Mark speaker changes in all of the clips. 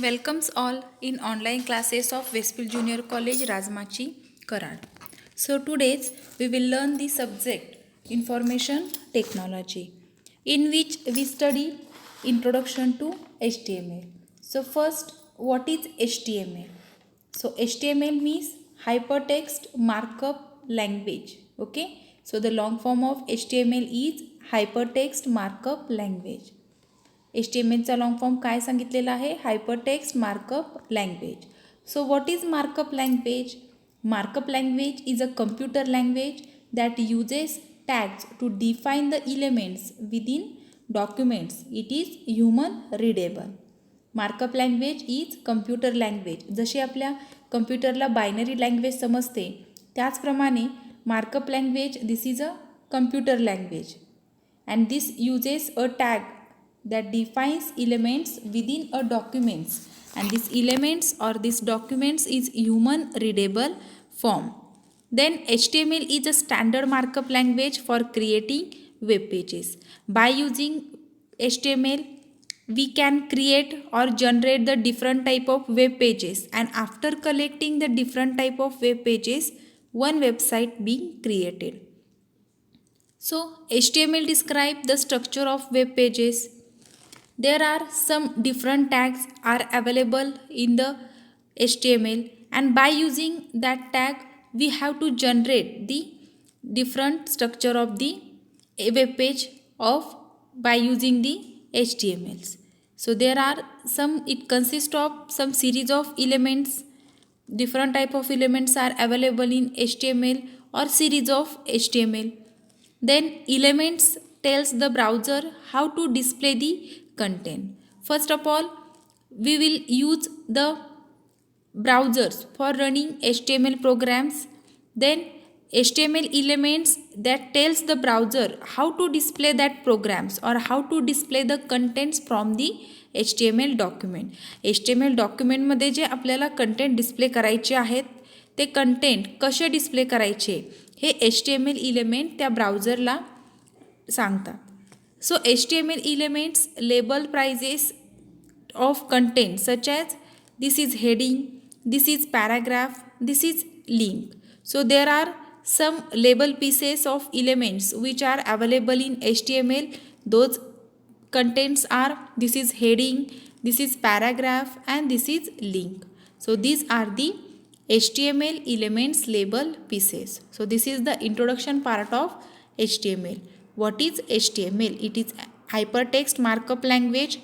Speaker 1: Welcomes all in online classes of Westfield Junior College Rajmachi, Karad. So today's we will learn the subject Information Technology, in which we study Introduction to HTML. So first, what is HTML? So HTML means Hypertext Markup Language. Okay. So the long form of HTML is Hypertext Markup Language. HTMLचा long form काय सांगितलेला आहे? Hypertext markup language. So what is markup language? Markup language is a computer language that uses tags to define the elements within documents. It is human readable. Markup language is computer language. जशी आपल्या कम्प्युटरला binary language समजते त्याचप्रमाणे markup language this is a computer language and this uses a tag that defines elements within a documents, and these elements or these documents is human readable form. Then HTML is a standard markup language for creating web pages. By using HTML we can create or generate the different type of web pages, and after collecting the different type of web pages one website being created. So HTML describes the structure of web pages. There are some different tags are available in the HTML, and by using that tag we have to generate the different structure of the web page of by using the HTMLs. So there are some, it consists of some series of elements. Different type of elements are available in HTML or series of HTML. Then elements tells the browser how to display the content. First of all, we will use the browsers for running HTML programs. Then HTML elements that tells the browser how to display that programs or how to display the contents from the HTML document. HTML document मध्ये जे आपल्याला content display करायचे आहेत ते content कसे display करायचे हे HTML element त्या ब्राउझरला सांगतात. So HTML elements label prices of content such as this is heading, this is paragraph, this is link. So there are some label pieces of elements which are available in HTML. Those contents are this is heading, this is paragraph, and this is link. So these are the HTML elements label pieces. So this is the introduction part of HTML. What is HTML? It is hypertext markup language,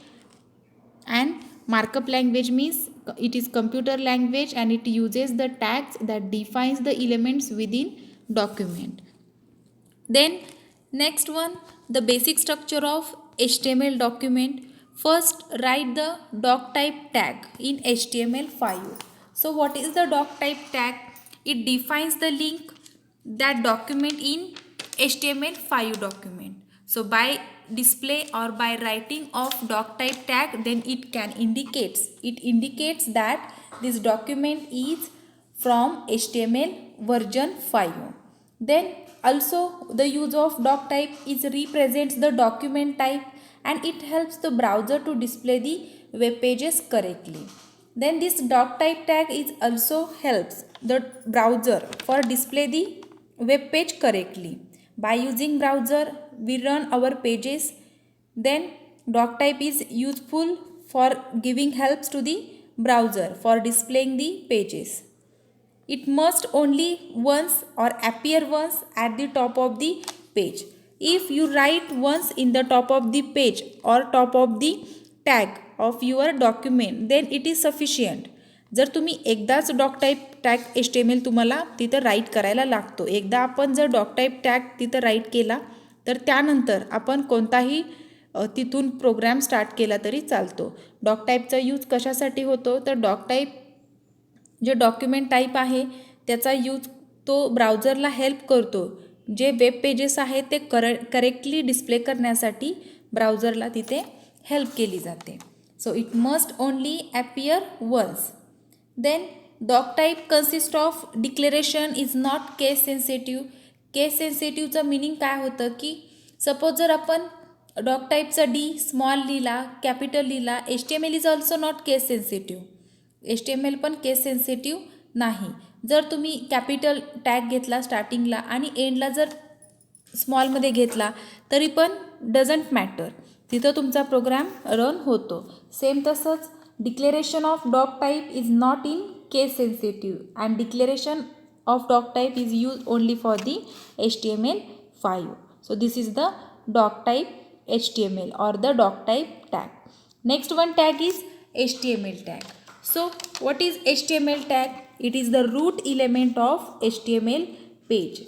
Speaker 1: and markup language means it is computer language and it uses the tags that defines the elements within document. Then next one, the basic structure of HTML document. First, write the doc type tag in HTML5. So what is the doc type tag? It defines the link that document in HTML5 document. So by display or by writing of doc type tag, then it indicates that this document is from HTML version 5. Then also the use of doc type is represents the document type and it helps the browser to display the web pages correctly. Then this doc type tag is also helps the browser for display the web page correctly. By using browser we run our pages. Then doc type is useful for giving helps to the browser for displaying the pages. It must only once or appear once at the top of the page. If you write once in the top of the page or top of the tag of your document, then it is sufficient. जर तुम्ही एकदाच dock type tag HTML तुम्हाला तिथं right करायला लागतो. एकदा आपण जर डॉक टाईप टॅग तिथं राईट केला तर त्यानंतर आपण कोणताही तिथून प्रोग्राम स्टार्ट केला तरी चालतो. डॉक टाईपचा यूज कशासाठी होतो तर डॉक टाईप जे डॉक्युमेंट टाईप आहे त्याचा यूज तो ब्राउझरला हेल्प करतो. जे वेब पेजेस आहेत ते करेक्टली डिस्प्ले करण्यासाठी ब्राउझरला तिथे हेल्प केली जाते. So it must only appear once. Then doc type consists of declaration is not case sensitive. Case सेन्सिटिव्हचं मिनिंग काय होतं की सपोज जर आपण डॉक टाईपचा डी स्मॉल लिहिला, कॅपिटल लिहिला. HTML is also not case sensitive. HTML पण केस सेन्सिटिव्ह नाही. जर तुम्ही कॅपिटल टॅग घेतला स्टार्टिंगला आणि एंडला जर स्मॉलमध्ये घेतला तरी पण डझंट मॅटर, तिथं तुमचा प्रोग्राम रन होतो. सेम तसंच declaration of doc type is not in case sensitive and declaration of doc type is used only for the HTML5. So this is the doc type HTML or the doc type tag. Next one tag is HTML tag. So what is HTML tag? It is the root element of HTML page.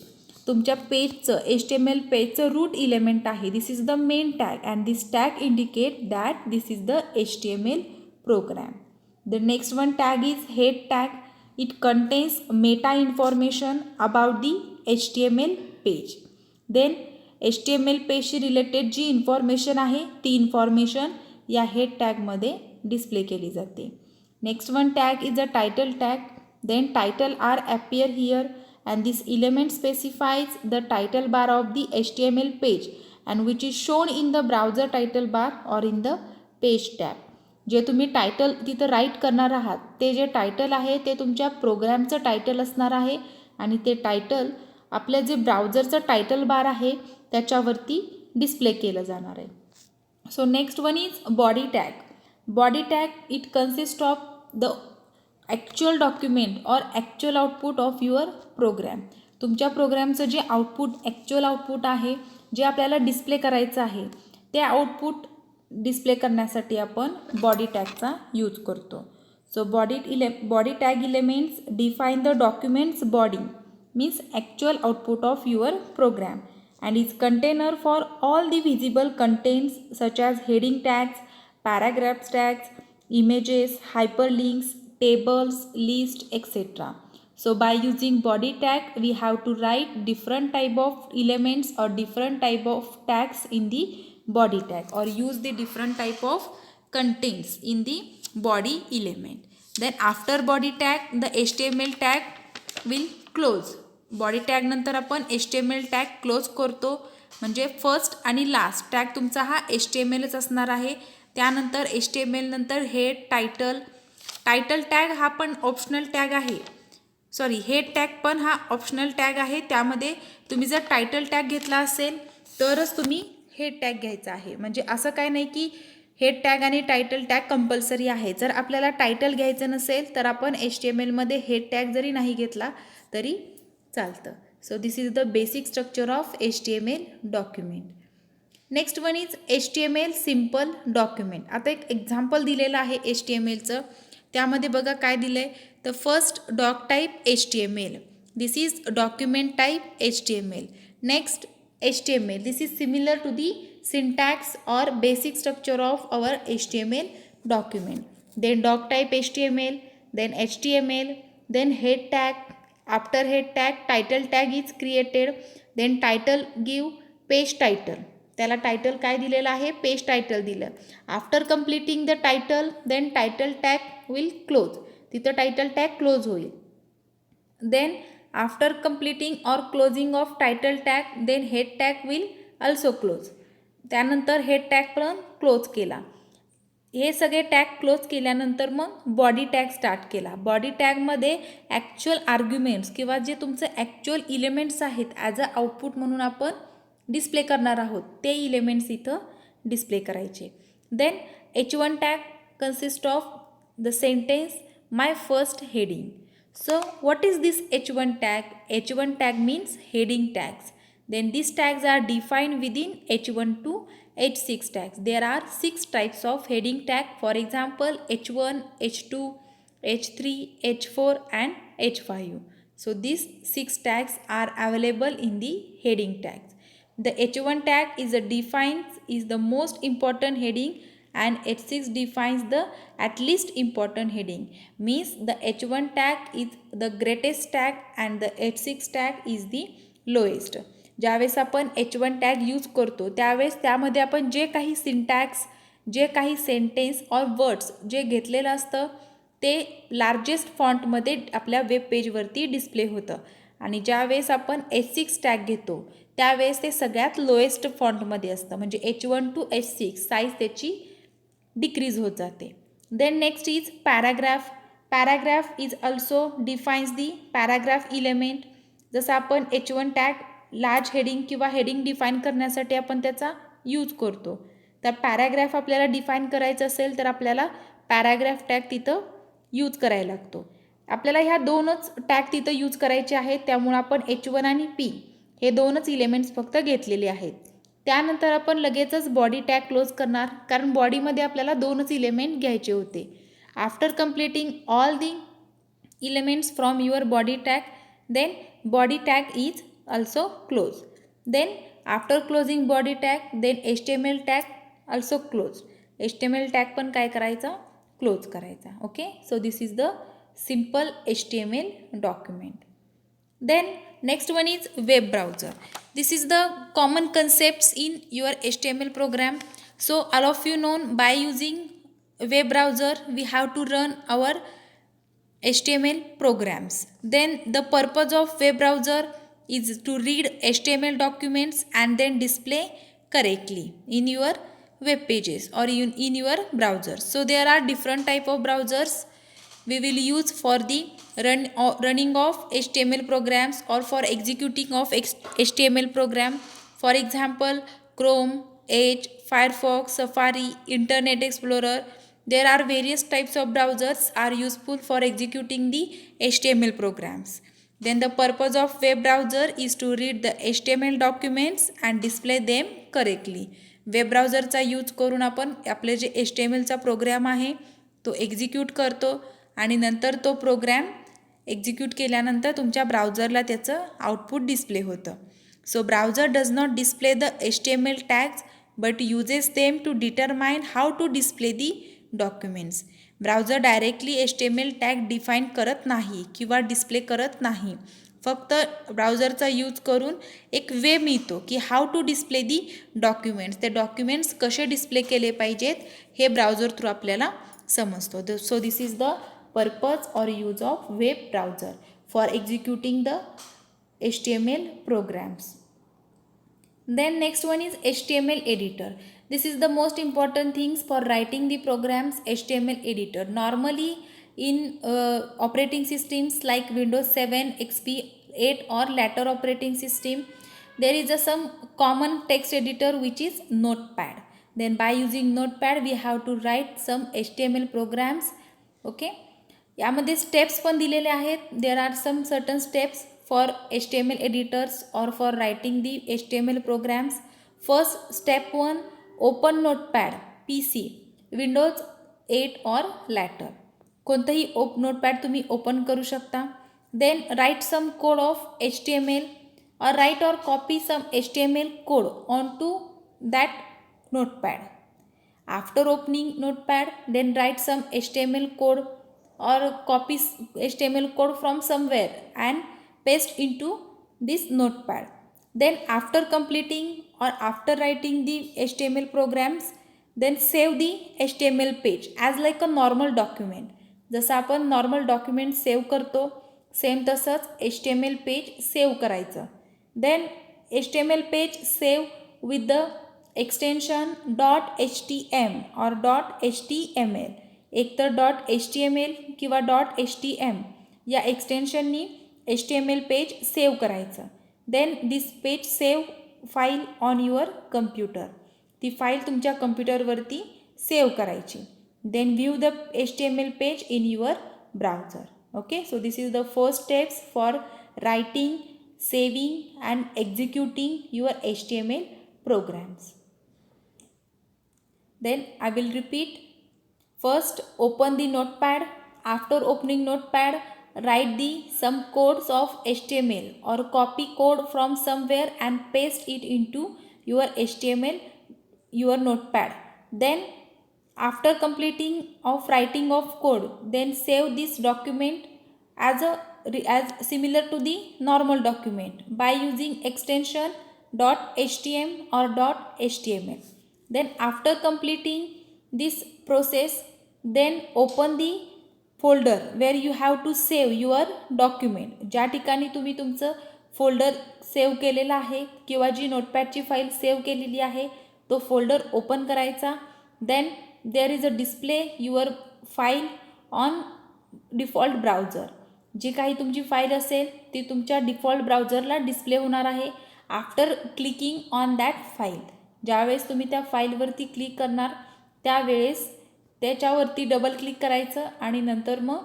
Speaker 1: तुमच्या पेजचं HTML पेजचं root element आहे. This is the main tag and this tag indicate that this is the HTML program. The next one tag is head tag. It contains meta information about the HTML page. Then HTML पेजशी related जी information आहे ती information या head टॅगमध्ये display केली जाते. Next one tag is a title tag. Then title are appear here and this element specifies the title bar of the HTML page and which is shown in the browser title bar or in the page tab. जे तुम्ही title तिथं right करणार आहात ते जे title आहे ते तुमच्या प्रोग्रॅमचं title असणार आहे आणि ते टायटल आपलं जे ब्राउझरचं टायटल बार आहे त्याच्यावरती डिस्प्ले केलं जाणार आहे. So next one is body tag. Body tag it consist of the actual document और actual output of your program. तुमच्या प्रोग्रॅमचं जे आउटपुट ॲक्च्युअल आउटपुट आहे जे आपल्याला डिस्प्ले करायचं आहे ते आउटपुट डिस्प्ले करण्यासाठी आपण बॉडी टॅगचा यूज करतो. So body tag elements define the documents body means actual output of your program and is container for all the visible contents such as heading tags, paragraphs tags, images, hyperlinks, tables, list, etc. So by using body tag we have to write different type of elements or different type of tags in the body tag or use the different type of contents in the body element. Then after body tag the HTML tag will close. Body tag नंतर आपण HTML tag close करतो म्हणजे first आणि last tag तुमचा हा HTMLच असणार आहे. त्यानंतर HTML नंतर हेड टायटल टॅग हा पण ऑप्शनल टॅग आहे. हेड टॅग पण हा ऑप्शनल टॅग आहे. त्यामध्ये तुम्ही जर टायटल टॅग घेतला असेल तरच तुम्ही हेड टॅग घ्यायचा आहे. म्हणजे असं काय नाही की हेड टॅग आणि टायटल टॅग कंपल्सरी आहे. जर आपल्याला टायटल घ्यायचं नसेल तर आपण HTMLमध्ये हेड टॅग जरी नाही घेतला तरी चालतं. सो this is the basic structure of HTML document. Next one is HTML simple document. आता एक एक्झाम्पल दिलेलं आहे HTMLचं. त्यामध्ये बघा काय दिलं आहे. The first doc type HTML. This is document type HTML. Next HTML. This is similar to the syntax or basic structure of our HTML document. Then doc type HTML, then HTML, then head tag. After head tag title tag is created. Then title give page title. त्याला title काय दिलेलं आहे page title दिलं. After completing the title then title tag will close. तिथं title tag close होईल. Then after completing or closing of title tag then head tag will also close. त्यानंतर head tag पण close केला. हे सगळे tag close केल्यानंतर मग body tag start केला. बॉडी टॅगमध्ये ॲक्च्युअल आर्ग्युमेंट्स किंवा जे तुमचे ॲक्च्युअल इलेमेंट्स आहेत ॲज अ आउटपुट म्हणून आपण डिस्प्ले करणार आहोत ते इलेमेंट्स इथं डिस्प्ले करायचे. Then H1 tag consist of the sentence my first heading. So what is this H1 tag? H1 tag means heading tags. Then these tags are defined within H1 to H6 tags. There are 6 types of heading tag. For example, H1, H2, H3, H4 and H5. So these 6 tags are available in the heading tags. The H1 tag is the most important heading and H6 defines the at least important heading. Means the H1 tag is the greatest tag and the H6 tag is the lowest. ज्यावेळेस आपण H1 tag use करतो त्यावेळेस त्यामध्ये आपण जे काही syntax जे काही sentence और words जे घेतलेलं असतं ते लार्जेस्ट फॉन्टमध्ये आपल्या वेब पेजवरती डिस्प्ले होतं आणि ज्यावेळेस आपण H6 टॅग घेतो त्यावेळेस ते सगळ्यात लोएस्ट फॉन्टमध्ये असतं, म्हणजे H1 to H6 साईज त्याची डिक्रीज होत जाते. Then next is paragraph. Paragraph is also defines the paragraph element. जसं आपण H1 टॅग लार्ज हेडिंग किंवा हेडिंग डिफाईन करण्यासाठी आपण त्याचा यूज करतो, तर पॅराग्राफ आपल्याला डिफाईन करायचं असेल तर आपल्याला पॅराग्राफ टॅग तिथं यूज करायला लागतो. आपल्याला ह्या दोनच टॅग तिथं यूज करायचे आहेत, त्यामुळे आपण H1 आणि P हे दोनच इलेमेंट्स फक्त घेतलेले आहेत. त्यानंतर आपण लगेचच बॉडी टॅग क्लोज करणार, कारण बॉडीमध्ये आपल्याला दोनच इलेमेंट घ्यायचे होते. After completing all the elements from your body tag, then body tag is also closed. Then after closing body tag, then HTML tag also closed. HTML tag पण काय करायचा, क्लोज करायचा. Okay, so this is the simple HTML document. Then next one is web browser. This is the common concepts in your HTML program. So all of you know, by using web browser we have to run our HTML programs. Then the purpose of web browser is to read HTML documents and then display correctly in your web pages or in your browsers. So there are different type of browsers we will use for the running of HTML programs or for executing of HTML program. For example, Chrome, Edge, Firefox, Safari, Internet Explorer. There are various types of browsers are useful for executing the HTML programs. Then the purpose of web browser is to read the HTML documents and display them correctly. Web ब्राउझरचा use करून आपण आपले जे HTMLचा programme आहे तो execute करतो आणि नंतर तो प्रोग्राम एक्झिक्यूट केल्यानंतर तुमच्या ब्राउझरला त्याचं आउटपुट डिस्प्ले होतं. So browser does not display the HTML tags but uses them to determine how to display the documents. Browser directly HTML tag define करत नाही किंवा डिस्प्ले करत नाही, फक्त ब्राउझरचा यूज करून एक वे मिळतो की how to display the documents. ते डॉक्युमेंट्स कसे डिस्प्ले केले पाहिजेत हे ब्राउझर थ्रू आपल्याला समजतो. So this is the purpose और use of web browser for executing the HTML programs. Then next one is HTML editor. This is the most important things for writing the programs. HTML editor normally in operating systems like Windows 7, XP 8 or later operating system, there is some common text editor which is Notepad. Then by using Notepad we have to write some HTML programs. Okay, यामध्ये steps पण दिलेले आहेत. There are some certain steps for HTML editors or for writing the HTML programs. First, step 1, open Notepad PC, Windows 8 or later. कोणतंही notepad तुम्ही open करू शकता. Then write some code of HTML or write or copy some HTML code onto that notepad. After opening Notepad, then write some HTML code or copy HTML code from somewhere and paste into this notepad. Then after completing or after writing the HTML programs, then save the HTML page as like a normal document. जसं आपण normal document save करतो same तसंच HTML page save करायचं. Then HTML page save with the extension .htm or .html. एकतर .html किंवा .htm या एक्सटेन्शननी HTML page save करायचं. Then this page save file on your computer. ती फाईल तुमच्या कम्प्युटरवरती सेव्ह करायची. Then view the HTML page in your browser. Okay, so this is the first steps for writing, saving and executing your HTML programs. Then I will repeat. First, open the notepad. After opening notepad, write the some codes of HTML or copy code from somewhere and paste it into your HTML, your notepad. Then after completing of writing of code, then save this document as similar to the normal document by using extension .htm or .html. Then after completing this process, then open the folder where you have to save your document, ज्या ठिकाणी तुम्ही तुमचं folder save केलेला आहे किंवा जी नोटपॅडची file save केलेली आहे तो फोल्डर ओपन करायचा. Then there is a display your file on default browser. जी काही तुमची फाईल असेल ती तुमच्या डिफॉल्ट ब्राउझरला डिस्प्ले होणार आहे after clicking on that file. ज्यावेळेस तुम्ही त्या फाईलवरती क्लिक करणार त्यावेळेस त्याच्यावरती डबल क्लिक करायचं आणि नंतर मग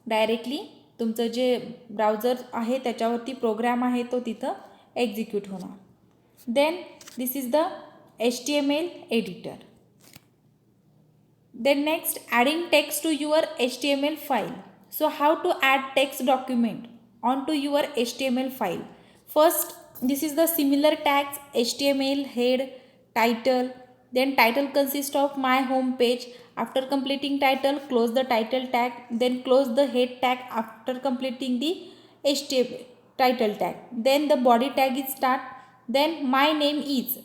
Speaker 1: डायरेक्टली तुमचं जे ब्राउझर आहे त्याच्यावरती प्रोग्राम आहे तो तिथं एक्झिक्यूट होणार. Then this is the HTML editor. Then next, adding text to your HTML file. So how to add text document onto your HTML file? First, this is the similar tags HTML head, title. Then title consists of my home page. After completing title, close the title tag. Then close the head tag after completing the HTML title tag. Then the body tag is start. Then my name is.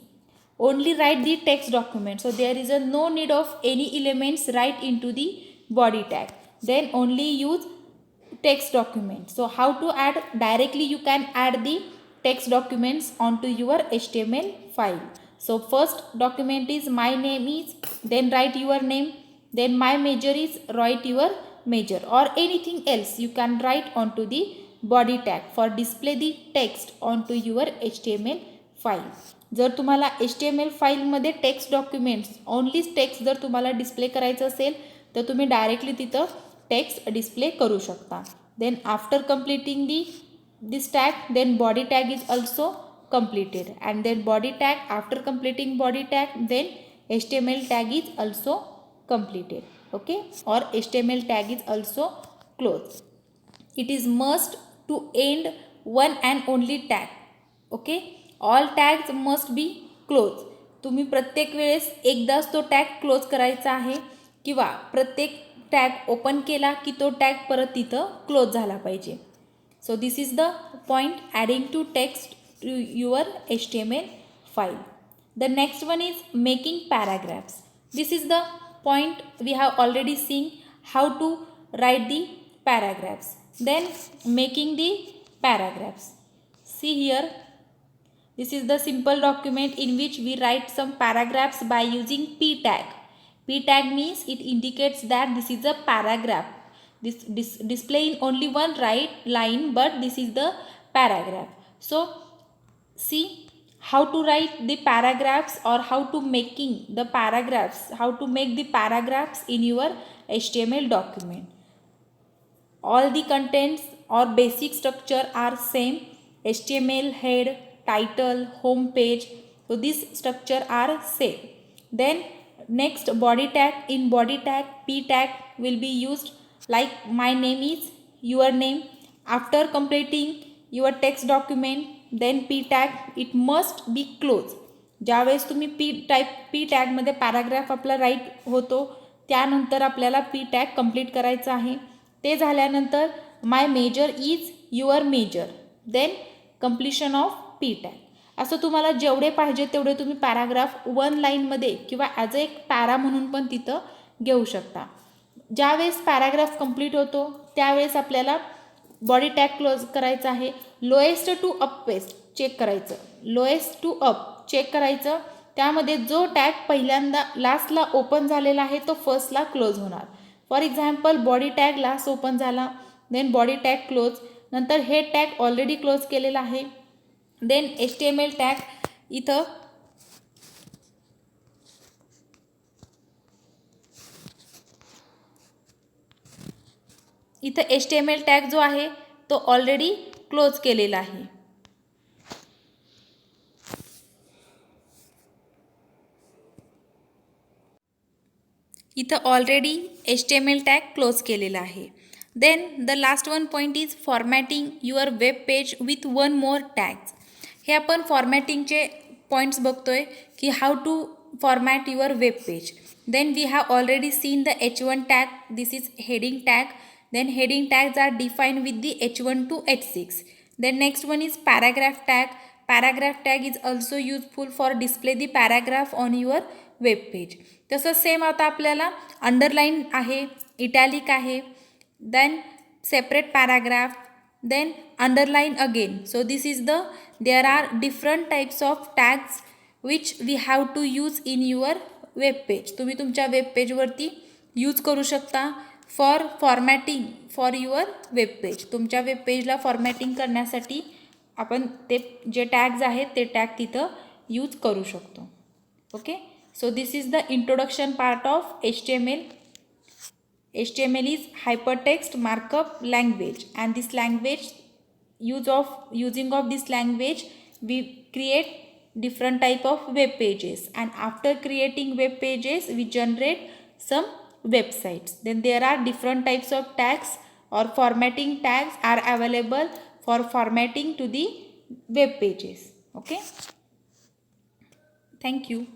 Speaker 1: Only write the text document. So there is a no need of any elements write into the body tag. Then only use text document. So how to add? Directly you can add the text documents onto your HTML file. So first document is my name is, then write your name, then my major is, write your major, or anything else you can write onto the body tag for display the text onto your HTML file. जर तुम्हाला HTML फाईलमध्ये text documents ओनलीच text जर तुम्हाला display करायचं असेल तर तुम्ही directly तिथं टेक्स्ट डिस्प्ले करू शकता. Then after completing this tag then body tag is also completed and then body tag. After completing body tag then HTML tag is also completed. Okay, or HTML tag is also closed. It is must to end one and only tag. Okay, all tags must be closed. तुम्ही प्रत्येक वेळेस एकदाच तो tag close करायचा आहे किंवा प्रत्येक tag open केला की तो टॅग परत तिथं क्लोज झाला पाहिजे. So this is the point adding to text to your HTML file. The next one is making paragraphs. This is the point we have already seen how to write the paragraphs. Then making the paragraphs. See here, this is the simple document in which we write some paragraphs by using P tag. P tag means it indicates that this is a paragraph. This display in only one right line, but this is the paragraph. So see how to write the paragraphs or how to making the paragraphs, how to make the paragraphs in your HTML document. All the contents or basic structure are same. HTML head, title, home page, so this structure are same. Then next body tag. In body tag P tag will be used like my name is, your name. After completing your text document then P tag it must be closed. ज्यावेळेस तुम्ही P टॅगमध्ये paragraph आपला right होतो त्यानंतर आपल्याला P tag complete करायचं आहे. ते झाल्यानंतर my major is your major, then completion of P tag. असं तुम्हाला जेवढे पाहिजे तेवढे तुम्ही पॅराग्राफ वन लाईनमध्ये किंवा ॲज अ एक पॅरा म्हणून पण तिथं घेऊ शकता. ज्यावेळेस पॅराग्राफ कंप्लीट होतो त्यावेळेस आपल्याला बॉडी टॅग क्लोज करायचा आहे. Lowest to up paste check करायचं, लोएस्ट टू अप चेक करायचं. त्यामध्ये जो टॅग पहिल्यांदा लास्टला ओपन झालेला आहे तो फर्स्टला क्लोज होणार. For example body tag last open झाला, देन बॉडी टॅग क्लोज, नंतर हे टॅग ऑलरेडी क्लोज केलेला आहे. देन HTML टॅग इथं HTML टॅग जो आहे तो ऑलरेडी क्लोज केलेला आहे. इथं ऑलरेडी HTML टॅग क्लोज केलेला आहे. Then the last one point is formatting your web page with one more tags. हे आपण फॉर्मॅटिंगचे पॉईंट्स बघतोय की how to format your web page. Then we have already seen the H1 tag. This is heading tag. Then heading tags are defined with the H1 to H6. Then next one is paragraph tag. Paragraph tag is also useful for display the paragraph on your web page. तसं same आता आपल्याला underline आहे, italic आहे, then separate paragraph, then underline again. So this is there are different types of tags which we have to use in your web page. तुम्ही तुमच्या web पेजवरती use करू शकता for formatting for your web page. तुमच्या web पेजला formatting करण्यासाठी आपण ते जे tags आहेत ते टॅग तिथं यूज करू शकतो. Okay, so this is the introduction part of HTML. HTML is hypertext markup language, and this language using of this language we create different type of web pages, and after creating web pages we generate some websites. Then there are different types of tags or formatting tags are available for formatting to the web pages. Okay, thank you.